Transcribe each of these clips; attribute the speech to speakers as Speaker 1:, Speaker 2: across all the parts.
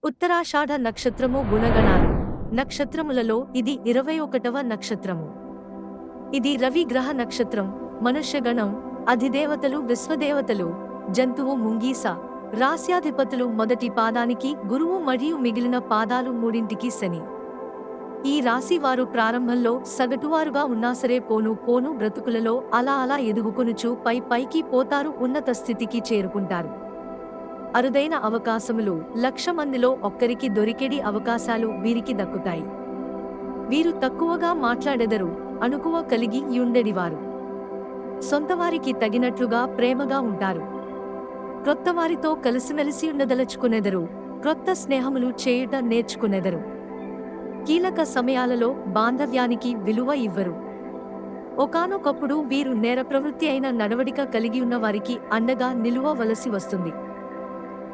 Speaker 1: ఉత్తరాషాఢ నక్షత్రము గుణగణాలు. నక్షత్రములలో ఇది 21వ నక్షత్రము. ఇది రవి గ్రహ నక్షత్రం. మనుష్యగణం, అధిదేవతలు, విశ్వదేవతలు, జంతువు ముంగీస. రాస్యాధిపతులు మొదటి పాదానికి గురువు మరియు మిగిలిన పాదాలు మూడింటికి శని. ఈ రాశి వారు ప్రారంభంలో సగటువారుగా ఉన్నాసరే పోను పోను బ్రతుకులలో అలా అలా ఎదుగుకొనుచు పైకి పోతారు, ఉన్నత స్థితికి చేరుకుంటారు. అరుదైన అవకాశములు 1,00,000 మందిలో ఒక్కరికి దొరికేడి అవకాశాలు వీరికి దక్కుతాయి. వీరు తక్కువగా మాట్లాడెదరు, అణుకువ కలిగి యుండెడివారు. సొంతవారికి తగినట్లుగా ప్రేమగా ఉంటారు. క్రొత్తవారితో కలిసిమెలిసి ఉండదలుచుకునెదరు, క్రొత్త స్నేహములు చేయుట నేర్చుకునెదరు. కీలక సమయాలలో బాంధవ్యానికి విలువ ఇవ్వరు. ఒకానొకప్పుడు వీరు నేర ప్రవృత్తి అయిన నడవడిక కలిగియున్న వారికి అండగా నిలువవలసి వస్తుంది.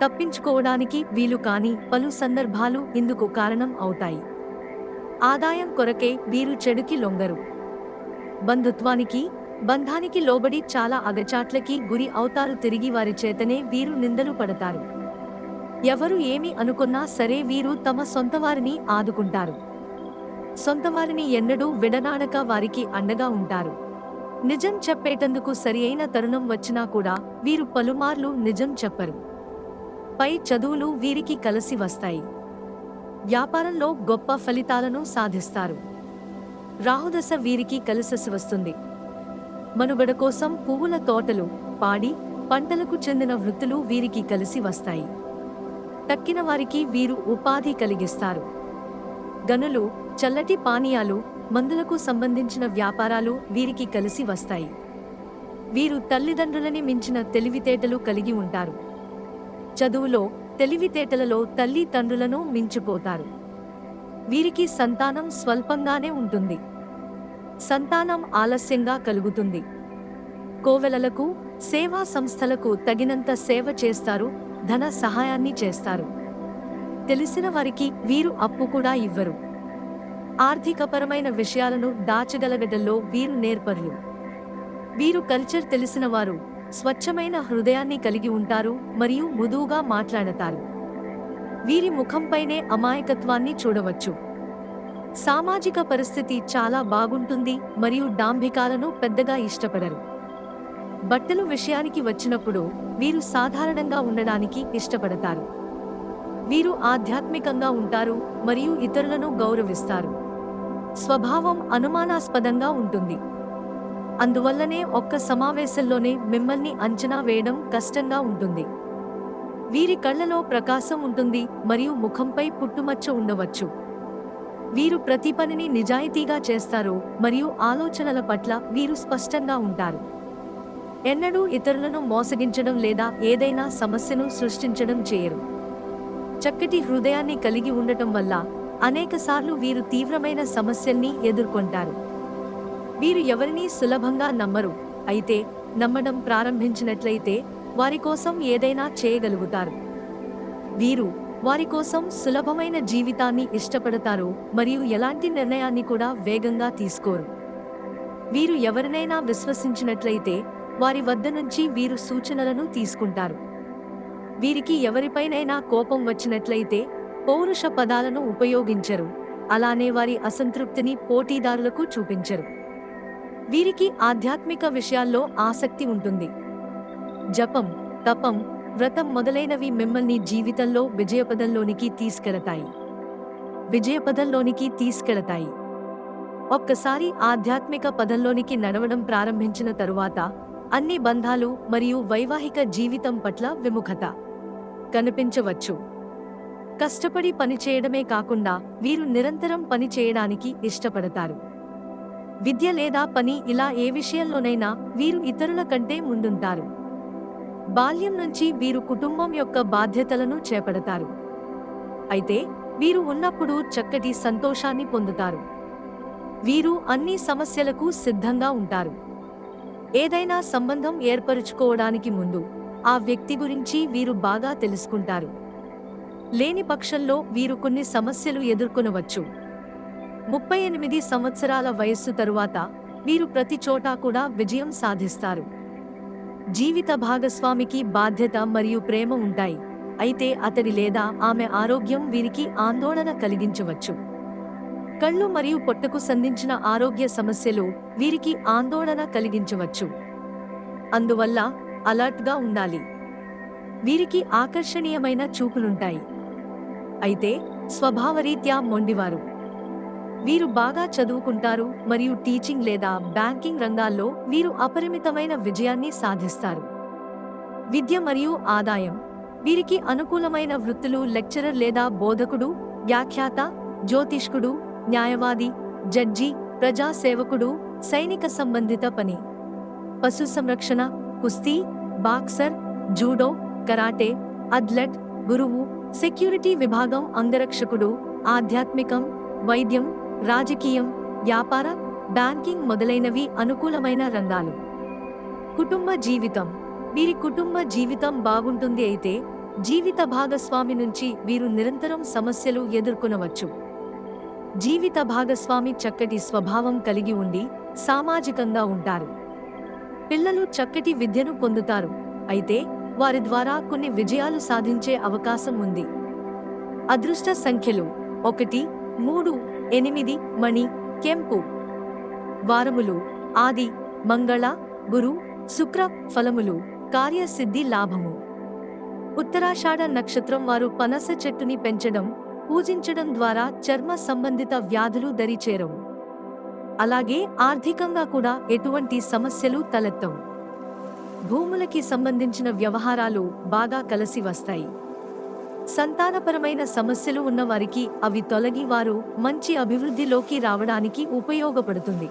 Speaker 1: తప్పించుకోవడానికి వీలు కాని పలు సందర్భాలు ఇందుకు కారణం అవుతాయి. ఆదాయం కొరకే వీరు చెడుకి లొంగరు. బంధుత్వానికి, బంధానికి లోబడి చాలా అగచాట్లకి గురి అవుతారు. తిరిగి వారి చేతనే వీరు నిందలు పడతారు. ఎవరు ఏమి అనుకున్నా సరే వీరు తమ సొంతవారిని ఆదుకుంటారు. సొంతవారిని ఎన్నడూ విడనాడక వారికి అండగా ఉంటారు. నిజం చెప్పేటందుకు సరియైన తరుణం వచ్చినా కూడా వీరు పలుమార్లు నిజం చెప్పరు. పై చదువులు వీరికి కలిసి వస్తాయి. వ్యాపారంలో గొప్ప ఫలితాలను సాధిస్తారు. రాహుదశ వీరికి కలిసి వస్తుంది. మనుగడ కోసం పువ్వుల తోటలు, పాడి పంటలకు చెందిన వృత్తులు వీరికి కలిసి వస్తాయి. తక్కిన వారికి వీరు ఉపాధి కలిగిస్తారు. గనులు, చల్లటి పానీయాలు, మందులకు సంబంధించిన వ్యాపారాలు వీరికి కలిసి వస్తాయి. వీరు తల్లిదండ్రులని మించిన తెలివితేటలు కలిగి ఉంటారు. చదువులో, తెలివితేటలలో తల్లి తండ్రులను మించిపోతారు. వీరికి సంతానం స్వల్పంగానే ఉంటుంది. సంతానం ఆలస్యంగా కలుగుతుంది. కోవెలలకు, సేవా సంస్థలకు తగినంత సేవ చేస్తారు, ధన సహాయాన్ని చేస్తారు. తెలిసిన వారికి వీరు అప్పు కూడా ఇవ్వరు. ఆర్థికపరమైన విషయాలను దాచగలగడంలో వీరు నేర్పరులు. వీరు కల్చర్ తెలిసినవారు, స్వచ్ఛమైన హృదయాన్ని కలిగి ఉంటారు మరియు మృదువుగా మాట్లాడతారు. వీరి ముఖంపైనే అమాయకత్వాన్ని చూడవచ్చు. సామాజిక పరిస్థితి చాలా బాగుంటుంది మరియు డాంభికాలను పెద్దగా ఇష్టపడరు. బట్టలు విషయానికి వచ్చినప్పుడు వీరు సాధారణంగా ఉండడానికి ఇష్టపడతారు. వీరు ఆధ్యాత్మికంగా ఉంటారు మరియు ఇతరులను గౌరవిస్తారు. స్వభావం అనుమానాస్పదంగా ఉంటుంది. అందువల్లనే ఒక్క సమావేశంలోనే మిమ్మల్ని అంచనా వేయడం కష్టంగా ఉంటుంది. వీరి కళ్ళలో ప్రకాశం ఉంటుంది మరియు ముఖంపై పుట్టుమచ్చ ఉండవచ్చు. వీరు ప్రతి పనిని నిజాయితీగా చేస్తారు మరియు ఆలోచనల పట్ల వీరు స్పష్టంగా ఉంటారు. ఎన్నడూ ఇతరులను మోసగించడం లేదా ఏదైనా సమస్యను సృష్టించడం చేయరు. చక్కటి హృదయాన్ని కలిగి ఉండటం వల్ల అనేకసార్లు వీరు తీవ్రమైన సమస్యల్ని ఎదుర్కొంటారు. వీరు ఎవరినీ సులభంగా నమ్మరు, అయితే నమ్మడం ప్రారంభించినట్లయితే వారి కోసం ఏదైనా చేయగలుగుతారు. వీరు వారి కోసం సులభమైన జీవితాన్ని ఇష్టపడతారు మరియు ఎలాంటి నిర్ణయాన్ని కూడా వేగంగా తీసుకోరు. వీరు ఎవరినైనా విశ్వసించినట్లయితే వారి వద్ద నుంచి వీరు సూచనలను తీసుకుంటారు. వీరికి ఎవరిపైనైనా కోపం వచ్చినట్లయితే పౌరుష పదాలను ఉపయోగించరు, అలానే వారి అసంతృప్తిని పోటీదారులకు చూపించరు. వీరికి ఆధ్యాత్మిక విషయాల్లో ఆసక్తి ఉంటుంది. జపం, తపం, వ్రతం మొదలైనవి మిమ్మల్ని జీవితంలో విజయపదంలోనికి తీసుకెళతాయి. ఒక్కసారి ఆధ్యాత్మిక పదంలోనికి నడవడం ప్రారంభించిన తరువాత అన్ని బంధాలు మరియు వైవాహిక జీవితం పట్ల విముఖత కనిపించవచ్చు. కష్టపడి పనిచేయడమే కాకుండా వీరు నిరంతరం పని చేయడానికి ఇష్టపడతారు. విద్య లేదా పని, ఇలా ఏ విషయంలోనైనా వీరు ఇతరుల కంటే ముందుంటారు. బాల్యం నుంచి వీరు కుటుంబం యొక్క బాధ్యతలను చేపడతారు. అయితే వీరు ఉన్నప్పుడు చక్కటి సంతోషాన్ని పొందుతారు. వీరు అన్ని సమస్యలకు సిద్ధంగా ఉంటారు. ఏదైనా సంబంధం ఏర్పరుచుకోవడానికి ముందు ఆ వ్యక్తి గురించి వీరు బాగా తెలుసుకుంటారు. లేని పక్షంలో వీరు కొన్ని సమస్యలు ఎదుర్కొనవచ్చు. 38 సంవత్సరాల వయస్సు తరువాత వీరు ప్రతి చోటా కూడా విజయం సాధిస్తారు. జీవిత భాగస్వామికి బాధ్యత మరియు ప్రేమ ఉంటాయి. అయితే అతడి లేదా ఆమె ఆరోగ్యం వీరికి ఆందోళన కలిగించవచ్చు. కళ్ళు మరియు పొట్టకు సంధించిన ఆరోగ్య సమస్యలు వీరికి ఆందోళన కలిగించవచ్చు. అందువల్ల అలర్ట్గా ఉండాలి. వీరికి ఆకర్షణీయమైన చూపులుంటాయి. అయితే స్వభావరీత్యా మొండివారు. వీరు బాగా చదువుకుంటారు మరియు టీచింగ్ లేదా బ్యాంకింగ్ రంగాల్లో వీరు అపరిమితమైన విజయాన్ని సాధిస్తారు. విద్య మరియు ఆదాయం. వీరికి అనుకూలమైన వృత్తులు లెక్చరర్ లేదా బోధకుడు, వ్యాఖ్యాత, జ్యోతిష్కుడు, న్యాయవాది, జడ్జి, ప్రజా సేవకుడు, సైనిక సంబంధిత పని. పశు సంరక్షణ, కుస్తీ, బాక్సర్, జూడో, కరాటే, అథ్లెట్, గురువు, సెక్యూరిటీ విభాగం అంగరక్షకుడు, ఆధ్యాత్మికం, వైద్యం, రాజకీయం, వ్యాపార, బ్యాంకింగ్ మొదలైనవి అనుకూలమైన రంగాలు. కుటుంబ జీవితం. వీరి కుటుంబ జీవితం బాగుంటుంది. అయితే జీవిత భాగస్వామి నుంచి వీరు నిరంతరం సమస్యలు ఎదుర్కొనవచ్చు. జీవిత భాగస్వామి చక్కటి స్వభావం కలిగి ఉండి సామాజికంగా ఉంటారు. పిల్లలు చక్కటి విద్యను పొందుతారు. అయితే వారి ద్వారా కొన్ని విజయాలు సాధించే అవకాశం ఉంది. అదృష్ట సంఖ్యలు 1, 3, 8, మణి, కెంపు. వారములు ఆది, మంగళ, గురు, శుక్ర. ఫలములు కార్యసిద్ధి, లాభము. ఉత్తరాషాఢ నక్షత్రం వారు పనస చెట్టుని పెంచడం, పూజించడం ద్వారా చర్మ సంబంధిత వ్యాధులు దరిచేరవు. అలాగే ఆర్థికంగా కూడా ఎటువంటి సమస్యలు తలెత్తవు. భూములకి సంబంధించిన వ్యవహారాలు బాగా కలిసి వస్తాయి. సంతానపరమైన సమస్యలు ఉన్న వారికి అవి తొలగి వారు మంచి అభివృద్ధిలోకి రావడానికి ఉపయోగపడుతుంది.